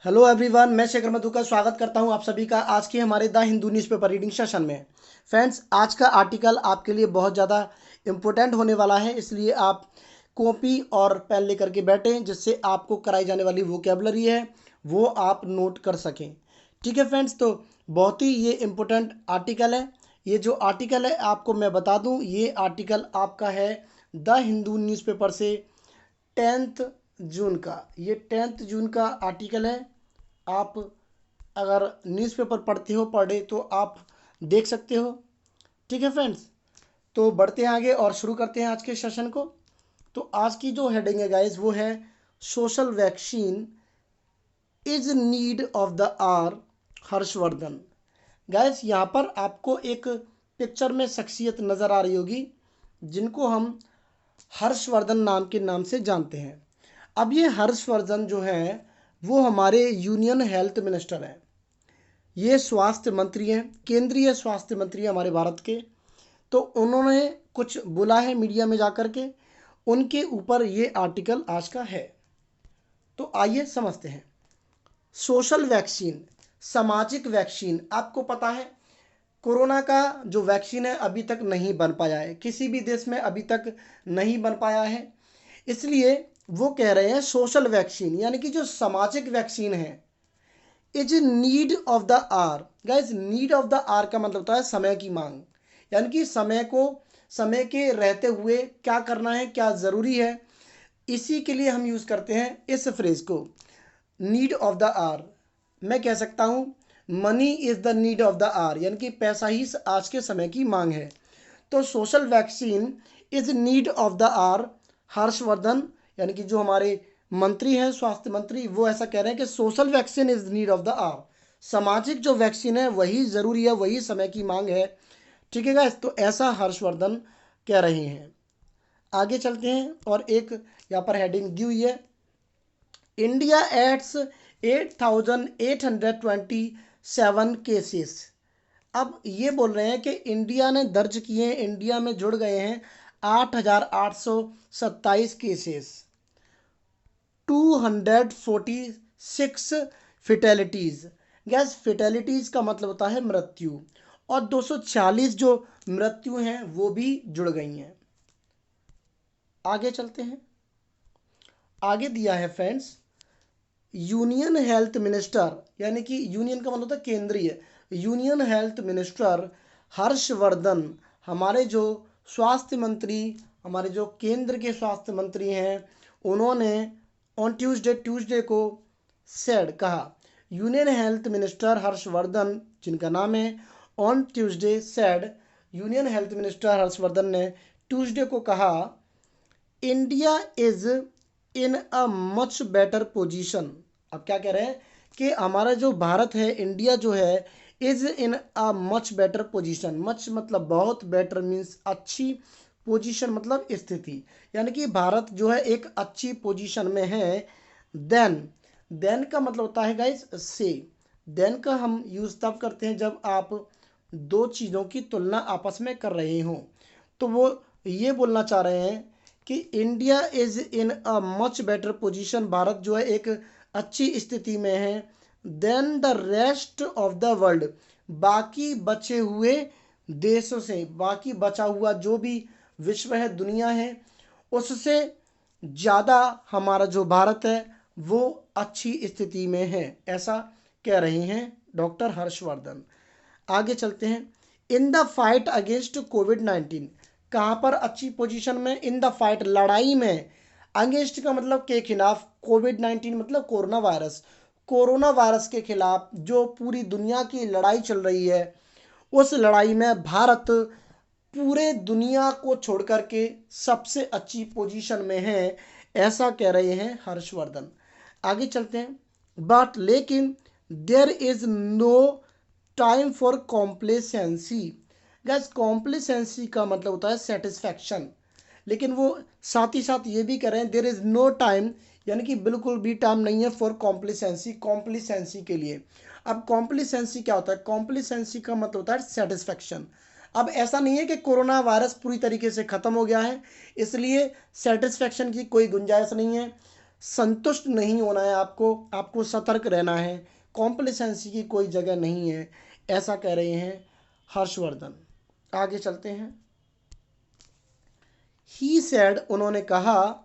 Hello everyone, मैं शेखर मधु का स्वागत करता हूं आप सभी का आज के हमारे the Hindu newspaper reading session में। फ्रेंड्स, आज का आर्टिकल आपके लिए बहुत ज़्यादा इम्पोर्टेंट होने वाला है, इसलिए आप कॉपी और पेन लेकर के बैठें जिससे आपको कराई जाने वाली वोकेबलरी है वो आप नोट कर सकें। ठीक है फ्रेंड्स, तो बहुत ही ये इम्पोर्टेंट आर्टिकल है। ये जो आर्टिकल है आपको मैं बता दूँ, ये आर्टिकल आपका है द हिंदू न्यूज़पेपर से 10 जून का। ये 10 जून का आर्टिकल है। आप अगर न्यूज़पेपर पढ़ते हो पर डे तो आप देख सकते हो। ठीक है फ्रेंड्स, तो बढ़ते हैं आगे और शुरू करते हैं आज के सेशन को। तो आज की जो हेडिंग है गाइस वो है social vaccine is need of the hour, Harshvardhan. Guys, यहाँ पर आपको एक पिक्चर में शख्सियत नज़र आ रही होगी जिनको हम हर्षवर्धन नाम के नाम से जानते हैं। अब ये हर्षवर्धन जो है वो हमारे यूनियन हेल्थ मिनिस्टर हैं। ये स्वास्थ्य मंत्री हैं, केंद्रीय स्वास्थ्य मंत्री हैं हमारे भारत के। तो उन्होंने कुछ बोला है मीडिया में जाकर के, उनके ऊपर ये आर्टिकल आज का है। तो आइए समझते हैं। सोशल वैक्सीन, सामाजिक वैक्सीन। आपको पता है कोरोना का जो वैक्सीन है अभी तक नहीं बन पाया है, किसी भी देश में अभी तक नहीं बन पाया है। इसलिए वो कह रहे हैं सोशल वैक्सीन यानी कि जो सामाजिक वैक्सीन है is need of the hour. Guys, need of the hour का मतलब होता है समय की मांग, यानी कि समय के रहते हुए क्या करना है, क्या ज़रूरी है, इसी के लिए हम यूज़ करते हैं इस फ्रेज को, नीड ऑफ द आर। मैं कह सकता हूँ money is the need of the hour, यानी कि पैसा ही आज के समय की मांग है। तो social vaccine is need of the hour, Harshvardhan यानी कि जो हमारे मंत्री हैं, स्वास्थ्य मंत्री, वो ऐसा कह रहे हैं कि social vaccine is need of the hour. सामाजिक जो वैक्सीन है वही ज़रूरी है, वही समय की मांग है। ठीक है गाइस, तो ऐसा हर्षवर्धन कह रहे हैं। आगे चलते हैं और एक यहाँ पर हेडिंग दी हुई है, इंडिया एट्स 8,827 केसेस। अब ये बोल रहे हैं कि इंडिया ने दर्ज किए हैं, इंडिया में जुड़ गए हैं 8,827 केसेस, 246 फिटेलिटीज़। गैस, फिटेलिटीज़ का मतलब होता है मृत्यु, और 246 जो मृत्यु हैं वो भी जुड़ गई हैं। आगे चलते हैं। आगे दिया है फ्रेंड्स, यूनियन हेल्थ मिनिस्टर, यानी कि यूनियन का मतलब होता है केंद्रीय, यूनियन हेल्थ मिनिस्टर हर्षवर्धन, हमारे जो स्वास्थ्य मंत्री, हमारे जो केंद्र के स्वास्थ्य मंत्री हैं, उन्होंने ऑन ट्यूसडे को सेड कहा, यूनियन हेल्थ मिनिस्टर हर्षवर्धन जिनका नाम है, on Tuesday said, union health minister Harshvardhan ने ट्यूसडे को कहा, India is in a much better position. अब क्या कह रहे हैं कि हमारा जो भारत है, इंडिया जो है, is in a much better position. Much मतलब बहुत, बेटर मीन्स अच्छी, पोजीशन मतलब स्थिति, यानी कि भारत जो है एक अच्छी पोजीशन में है। देन, देन का मतलब होता है गाइस से। देन का हम यूज़ तब करते हैं जब आप दो चीज़ों की तुलना आपस में कर रहे हों। तो वो ये बोलना चाह रहे हैं कि India is in a much better position, भारत जो है एक अच्छी स्थिति में है, then the rest of the world, बाकी बचे हुए देशों से, बाकी बचा हुआ जो भी विश्व है, दुनिया है, उससे ज़्यादा हमारा जो भारत है वो अच्छी स्थिति में है, ऐसा कह रहे हैं डॉक्टर हर्षवर्धन। आगे चलते हैं। इन द फाइट अगेंस्ट कोविड-19, कहाँ पर अच्छी पोजीशन में, इन द फाइट लड़ाई में, अगेंस्ट का मतलब के खिलाफ, कोविड-19 मतलब कोरोना वायरस, कोरोना वायरस के खिलाफ जो पूरी दुनिया की लड़ाई चल रही है, उस लड़ाई में भारत पूरे दुनिया को छोड़ करके सबसे अच्छी पोजीशन में है, ऐसा कह रहे हैं हर्षवर्धन। आगे चलते हैं। बट लेकिन there is no time for complacency. Guys, complacency का मतलब होता है सेटिस्फैक्शन, लेकिन वो साथ ही साथ ये भी कह रहे हैं देयर इज़ नो टाइम, यानी कि बिल्कुल भी टाइम नहीं है फॉर कॉम्प्लेसेंसी, कॉम्प्लेसेंसी के लिए। अब कॉम्प्लेसेंसी क्या होता है? कॉम्प्लेसेंसी का मतलब होता है सेटिस्फैक्शन। अब ऐसा नहीं है कि कोरोना वायरस पूरी तरीके से ख़त्म हो गया है इसलिए सेटिस्फैक्शन की कोई गुंजाइश नहीं है। संतुष्ट नहीं होना है आपको सतर्क रहना है, कॉम्प्लेसेंसी की कोई जगह नहीं है, ऐसा कह रहे हैं हर्षवर्धन। आगे चलते हैं। ही सेड, उन्होंने कहा,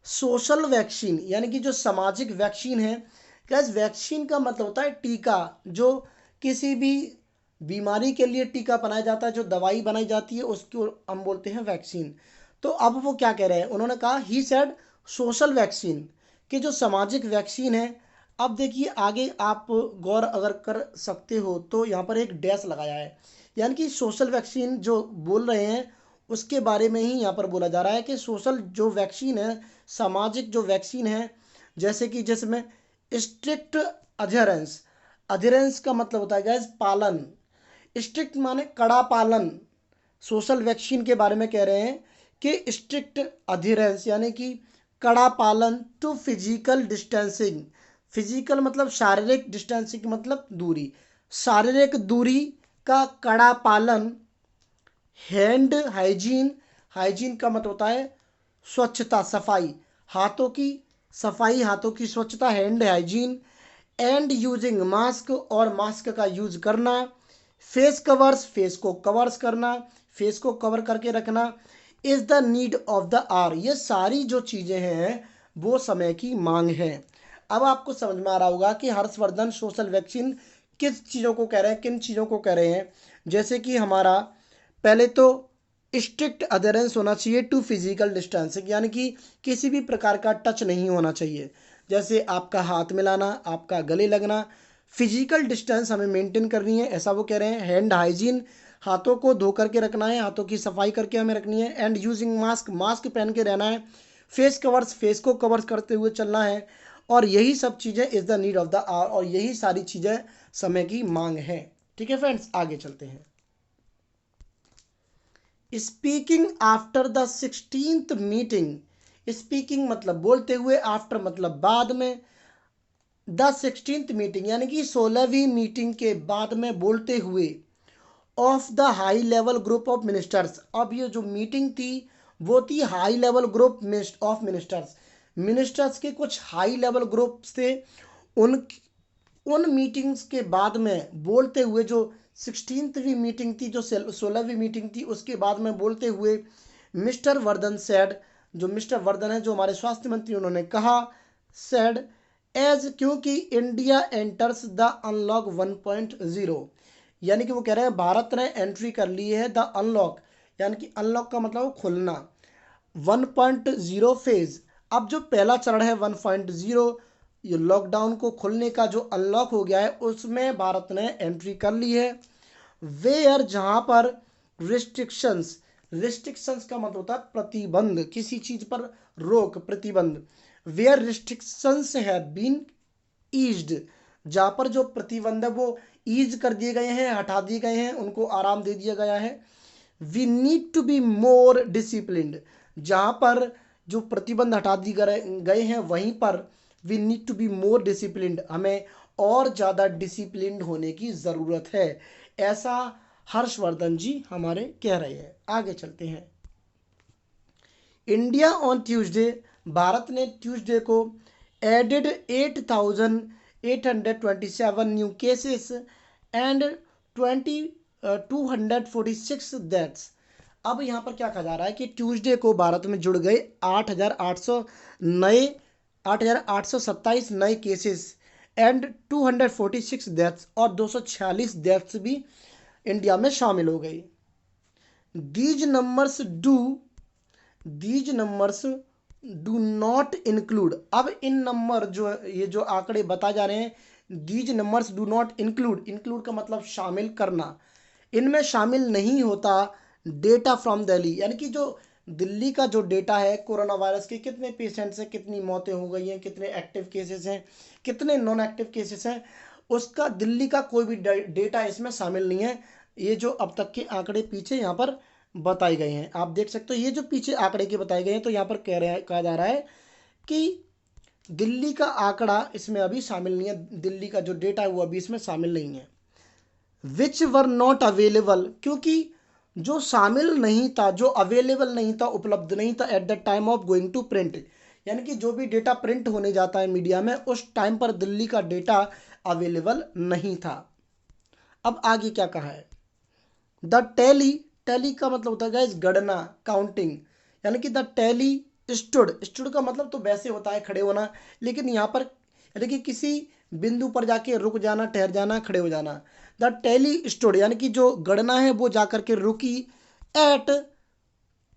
सोशल वैक्सीन यानी कि जो सामाजिक वैक्सीन है, गैस वैक्सीन का मतलब होता है टीका, जो किसी भी बीमारी के लिए टीका बनाया जाता है, जो दवाई बनाई जाती है उसको हम बोलते हैं वैक्सीन। तो अब वो क्या कह रहे हैं, उन्होंने कहा ही सेड सोशल वैक्सीन, कि जो सामाजिक वैक्सीन है। अब देखिए आगे आप गौर अगर कर सकते हो तो यहाँ पर एक डैश लगाया है, यानी कि सोशल वैक्सीन जो बोल रहे हैं उसके बारे में ही यहाँ पर बोला जा रहा है कि सोशल जो वैक्सीन है, सामाजिक जो वैक्सीन है, जैसे कि जिसमें स्ट्रिक्ट अधेरेंस, अधेरेंस का मतलब होता है गैस पालन, स्ट्रिक्ट माने कड़ा पालन। सोशल वैक्सीन के बारे में कह रहे हैं कि स्ट्रिक्ट अधेरेंस यानी कि कड़ा पालन टू फिजिकल डिस्टेंसिंग, फिजिकल मतलब शारीरिक, डिस्टेंसिंग मतलब दूरी, शारीरिक दूरी का कड़ा पालन। हैंड हाइजीन, हाइजीन का मतलब होता है स्वच्छता, सफाई, हाथों की सफाई, हाथों की स्वच्छता, hand hygiene. And using mask, और मास्क का यूज करना। फेस कवर्स, फेस को कवर्स करना, फेस को कवर करके रखना। Is the need of the hour, ये सारी जो चीज़ें हैं वो समय की मांग है। अब आपको समझ में आ रहा होगा कि हर्षवर्धन सोशल वैक्सीन किस चीज़ों को कह रहे हैं, किन चीज़ों को कह रहे हैं। जैसे कि हमारा पहले तो स्ट्रिक्ट अधेरेंस होना चाहिए टू फिजिकल डिस्टेंसिंग, यानी कि किसी भी प्रकार का टच नहीं होना चाहिए, जैसे आपका हाथ मिलाना, आपका गले लगना, फिजिकल डिस्टेंस हमें मेंटेन करनी है, ऐसा वो कह रहे हैं। हैंड हाइजीन, हाथों को धो करके रखना है, हाथों की सफाई करके हमें रखनी है। एंड यूजिंग मास्क, मास्क पहन के रहना है। फेस कवर्स, फेस को कवर करते हुए चलना है। और यही सब चीज़ें is the need of the hour, और यही सारी चीज़ें समय की मांग है। ठीक है फ्रेंड्स, आगे चलते हैं। Speaking after the 16th meeting, speaking मतलब बोलते हुए, आफ्टर मतलब बाद में, द 16th मीटिंग यानी कि 16वीं मीटिंग के बाद में बोलते हुए, of the high level group of ministers. अब ये जो मीटिंग थी वो थी high level group of ministers, ministers के कुछ हाई लेवल ग्रुप्स थे, उन उन मीटिंग्स के बाद में बोलते हुए, जो 16वीं मीटिंग थी, जो 16वीं मीटिंग थी, उसके बाद में बोलते हुए मिस्टर वर्धन सेड, जो मिस्टर वर्धन है जो हमारे स्वास्थ्य मंत्री, उन्होंने कहा, सेड एज, क्योंकि इंडिया एंटर्स द अनलॉक 1.0, यानी कि वो कह रहे हैं भारत ने एंट्री कर ली है द अनलॉक, यानी कि अनलॉक का मतलब खुलना, 1.0 फेज। अब जो पहला चरण है 1.0, ये लॉकडाउन को खुलने का जो अनलॉक हो गया है, उसमें भारत ने एंट्री कर ली है। वेयर, जहां पर रिस्ट्रिक्शंस, रिस्ट्रिक्शंस का मतलब होता है प्रतिबंध, किसी चीज पर रोक, प्रतिबंध। Where restrictions have been eased, जहां पर जो प्रतिबंध है वो ईज कर दिए गए हैं, हटा दिए गए हैं, उनको आराम दे दिया गया है। We need to be more disciplined, जहाँ पर जो प्रतिबंध हटा दिए गए हैं वहीं पर we need to be more disciplined, हमें और ज़्यादा डिसिप्लिन्ड होने की ज़रूरत है, ऐसा हर्षवर्धन जी हमारे कह रहे हैं। आगे चलते हैं। इंडिया ऑन ट्यूसडे, भारत ने ट्यूसडे को added 8,827 new cases and 246 deaths. अब यहाँ पर क्या कहा जा रहा है कि ट्यूसडे को भारत में जुड़ गए 8,827 नए केसेस एंड 246 डेथ्स, और 246 डेथ्स भी इंडिया में शामिल हो गई। These numbers do not include, अब इन नंबर जो ये जो आंकड़े बताए जा रहे हैं, these numbers do not include, include का मतलब शामिल करना, इनमें शामिल नहीं होता डेटा फ्रॉम दिल्ली, यानी कि जो दिल्ली का जो डेटा है कोरोना वायरस के, कितने पेशेंट्स हैं, कितनी मौतें हो गई हैं, कितने एक्टिव केसेस हैं, कितने नॉन एक्टिव केसेस हैं, उसका दिल्ली का कोई भी डेटा इसमें शामिल नहीं है। ये जो अब तक के आंकड़े पीछे यहाँ पर बताए गए हैं, आप देख सकते हो, ये जो पीछे आंकड़े के बताए गए हैं, तो यहाँ पर कहा जा रहा है कि दिल्ली का आंकड़ा इसमें अभी शामिल नहीं है, दिल्ली का जो डेटा है वो अभी इसमें शामिल नहीं है। विच वर नॉट अवेलेबल, क्योंकि जो शामिल नहीं था, जो अवेलेबल नहीं था, उपलब्ध नहीं था at the time of going to print, यानी कि जो भी डेटा प्रिंट होने जाता है मीडिया में, उस टाइम पर दिल्ली का डेटा अवेलेबल नहीं था। अब आगे क्या कहा है, द टैली, टैली का मतलब होता है गाइस गणना, काउंटिंग, यानी कि द टैली स्टूड, स्टूड का मतलब तो वैसे होता है खड़े होना, लेकिन यहाँ पर यानी कि किसी बिंदु पर जाके रुक जाना, ठहर जाना, खड़े हो जाना। द टैली स्टूड यानी कि जो गणना है वो जाकर के रुकी एट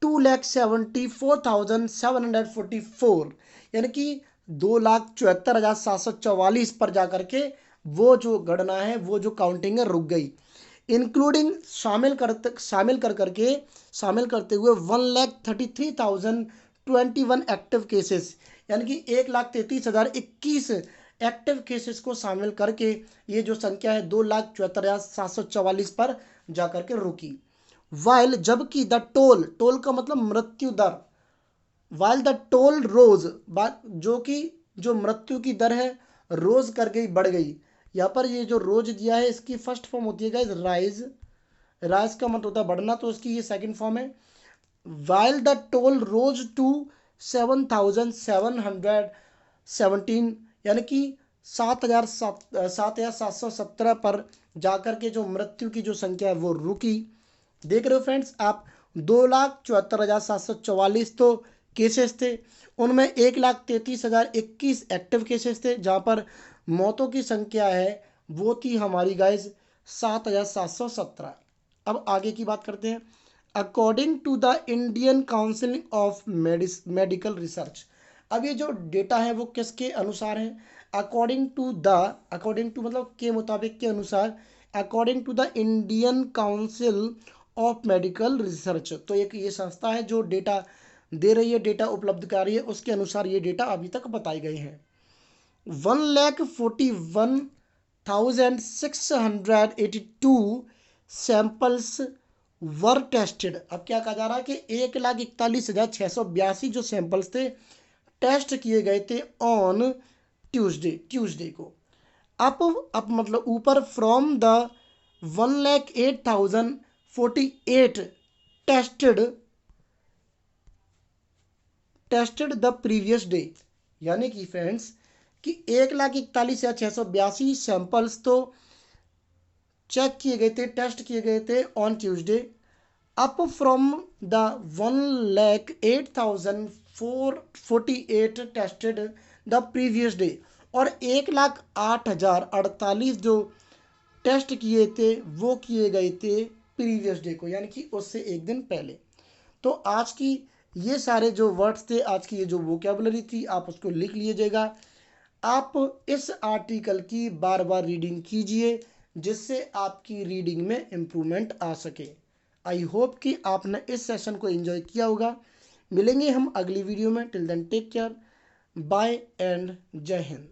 2,74,744, यानी कि 2,74,744 पर जाकर के वो जो गणना है, वो जो काउंटिंग है, रुक गई। इंक्लूडिंग शामिल करते हुए 1,33,021 एक्टिव केसेस, यानी कि 1,33,021 एक्टिव केसेस को शामिल करके ये जो संख्या है 2,74,744 पर जाकर के रुकी। वाइल, जबकि द टोल, टोल का मतलब मृत्यु दर, वाइल द टोल रोज, जो कि जो मृत्यु की दर है रोज कर गई, बढ़ गई। यहाँ पर ये जो रोज दिया है इसकी फर्स्ट फॉर्म होती है गाइस राइज, राइज का मतलब होता है बढ़ना, तो इसकी ये सेकंड फॉर्म है। While the toll rose to 7,717, यानी कि 7,717 पर जाकर के जो मृत्यु की जो संख्या है वो रुकी। देख रहे हो फ्रेंड्स आप, 2,74,744 तो केसेस थे, उनमें 1,33,021 एक्टिव केसेस थे, जहां पर मौतों की संख्या है वो थी हमारी गाइज 7,717। अब आगे की बात करते हैं। According to the Indian council of medical research, अब ये जो डेटा है वो किसके अनुसार है, according to the, according to मतलब के मुताबिक, के अनुसार, according to the Indian council of medical research, तो एक ये संस्था है जो डेटा दे रही है, डेटा उपलब्ध कर रही है, उसके अनुसार ये डेटा अभी तक बताए गए हैं। 1,41,682 सैंपल्स वर टेस्टेड। अब क्या कहा जा रहा है कि 1,41,682 जो सैंपल्स थे टेस्ट किए गए थे ऑन ट्यूसडे, ट्यूसडे को। अप मतलब ऊपर, from the 1,08,048 tested the previous day, यानी कि फ्रेंड्स कि 1,41,682 सैंपल्स तो चेक किए गए थे, टेस्ट किए गए थे on Tuesday, up from the 1,08,448 tested the previous day, और 1,08,048 जो टेस्ट किए थे वो किए गए थे प्रीवियस डे को, यानी कि उससे एक दिन पहले। तो आज की ये सारे जो वर्ड्स थे, आज की ये जो वोकैबुलरी थी, आप उसको लिख लीजिएगा। आप इस आर्टिकल की बार बार रीडिंग कीजिए, जिससे आपकी रीडिंग में इम्प्रूवमेंट आ सके। आई होप कि आपने इस सेशन को एंजॉय किया होगा। मिलेंगे हम अगली वीडियो में। Till then take care, bye and जय हिंद।